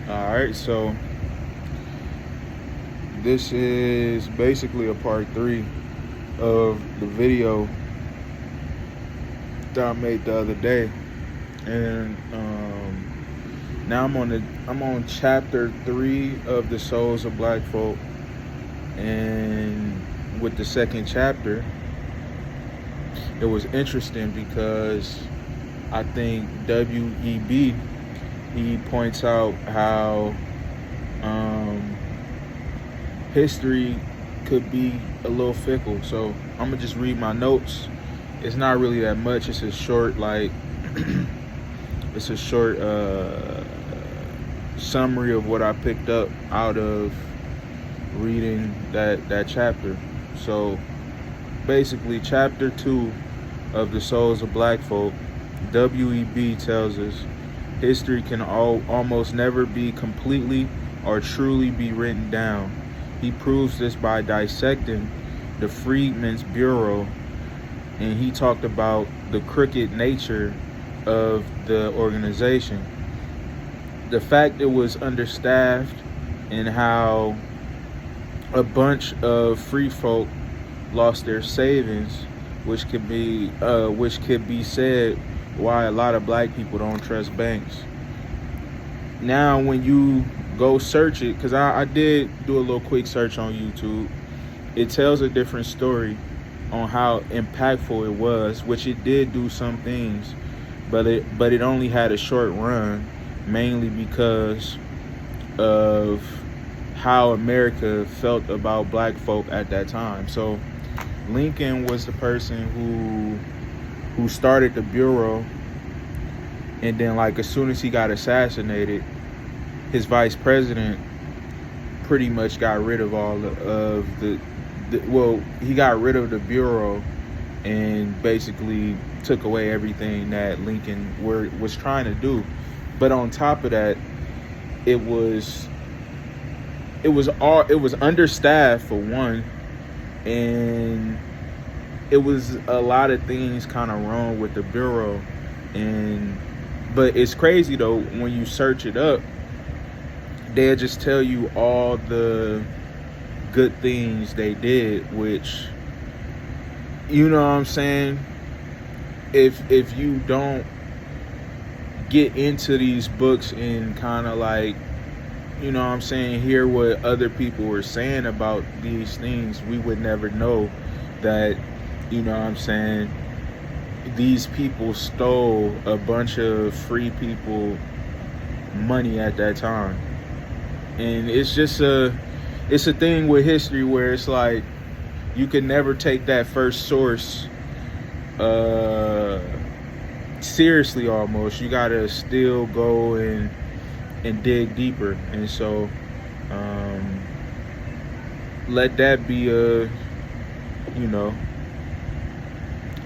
All right, so this is basically a part three of the video that I made the other day, and now I'm on chapter three of the Souls of Black Folk, and with the second chapter, it was interesting because I think WEB he points out how um, history could be a little fickle. So I'm gonna just read my notes. It's not really that much. It's a short it's a short summary of what I picked up out of reading that chapter. So basically, chapter two of the Souls of Black Folk, WEB tells us history can almost never be completely or truly be written down. He proves this by dissecting the Freedmen's Bureau, and he talked about the crooked nature of the organization. The fact it was understaffed, and how a bunch of free folk lost their savings, which could be said why a lot of black people don't trust banks. Now, when you go search it, because I did do a little quick search on YouTube, it tells a different story on how impactful it was, which it did do some things, but it only had a short run, mainly because of how America felt about black folk at that time. So Lincoln was the person who started the bureau, and then like as soon as he got assassinated, his vice president pretty much got rid of all of he got rid of the bureau and basically took away everything that Lincoln was trying to do. But on top of that, it was understaffed for one, and it was a lot of things kind of wrong with the bureau. But it's crazy though, when you search it up, they'll just tell you all the good things they did, which, you know what I'm saying, if you don't get into these books and kind of like, you know what I'm saying, hear what other people were saying about these things, we would never know that, you know what I'm saying, these people stole a bunch of free people money at that time. And it's a thing with history where it's like you can never take that first source seriously. Almost, you gotta still go and dig deeper. And so let that be an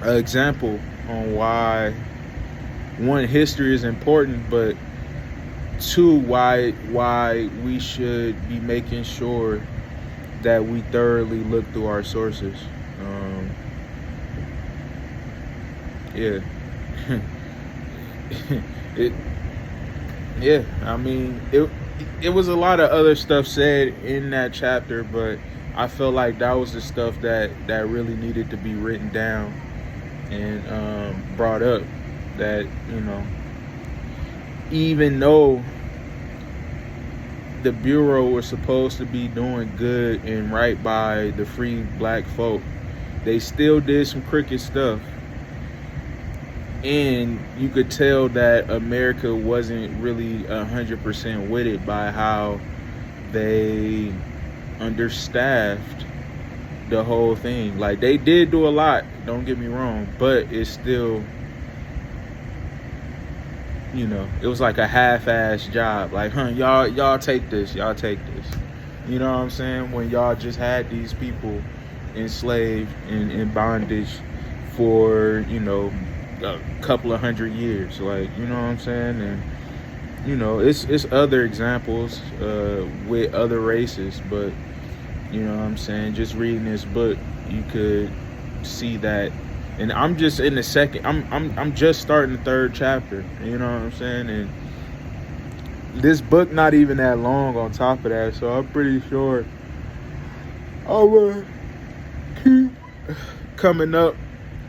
example on why, one, history is important, but two, why we should be making sure that we thoroughly look through our sources. Yeah. I mean, it was a lot of other stuff said in that chapter, but I felt like that was the stuff that really needed to be written down and brought up. That, even though the bureau was supposed to be doing good and right by the free black folk, they still did some crooked stuff. And you could tell that America wasn't really 100% with it by how they understaffed the whole thing. Like, they did do a lot, don't get me wrong, but it's still, it was like a half-ass job. Like, y'all take this. You know what I'm saying? When y'all just had these people enslaved and in bondage for, a couple of 100 years. Like, you know what I'm saying? And, it's other examples with other races, but, you know what I'm saying? Just reading this book, you could see that. And I'm just in the second, I'm just starting the third chapter, you know what I'm saying? And this book not even that long on top of that, so I'm pretty sure I'm gonna keep coming up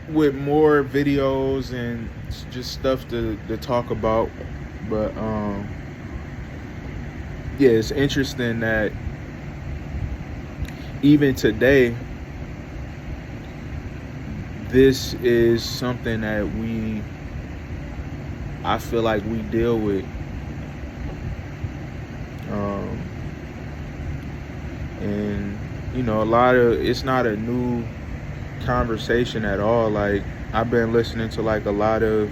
with more videos and just stuff to talk about. But yeah, it's interesting that even today, this is something that I feel like we deal with. And it's not a new conversation at all. Like, I've been listening to like a lot of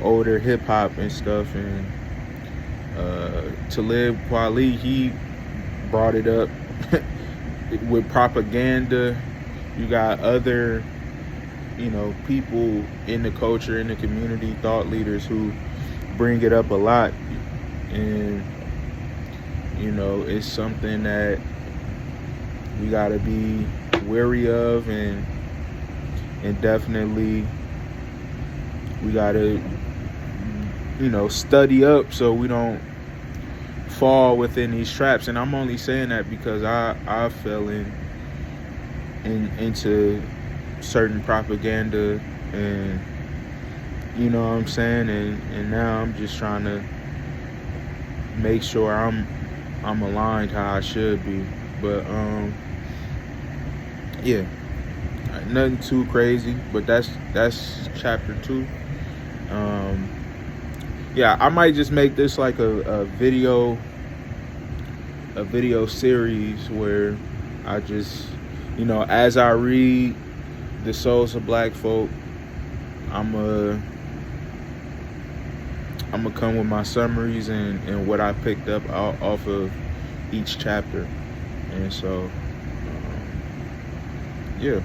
older hip hop and stuff, and Talib Kweli, he brought it up with propaganda. You got other people in the culture, in the community, thought leaders who bring it up a lot. And it's something that we got to be wary of, and definitely we got to study up so we don't fall within these traps. And I'm only saying that because I fell into certain propaganda, and you know what I'm saying, and now I'm just trying to make sure I'm aligned how I should be. But yeah, nothing too crazy, but that's chapter 2. Yeah, I might just make this like a video series where I just as I read The Souls of Black Folk, I'm gonna come with my summaries and what I picked up off of each chapter. And so yeah.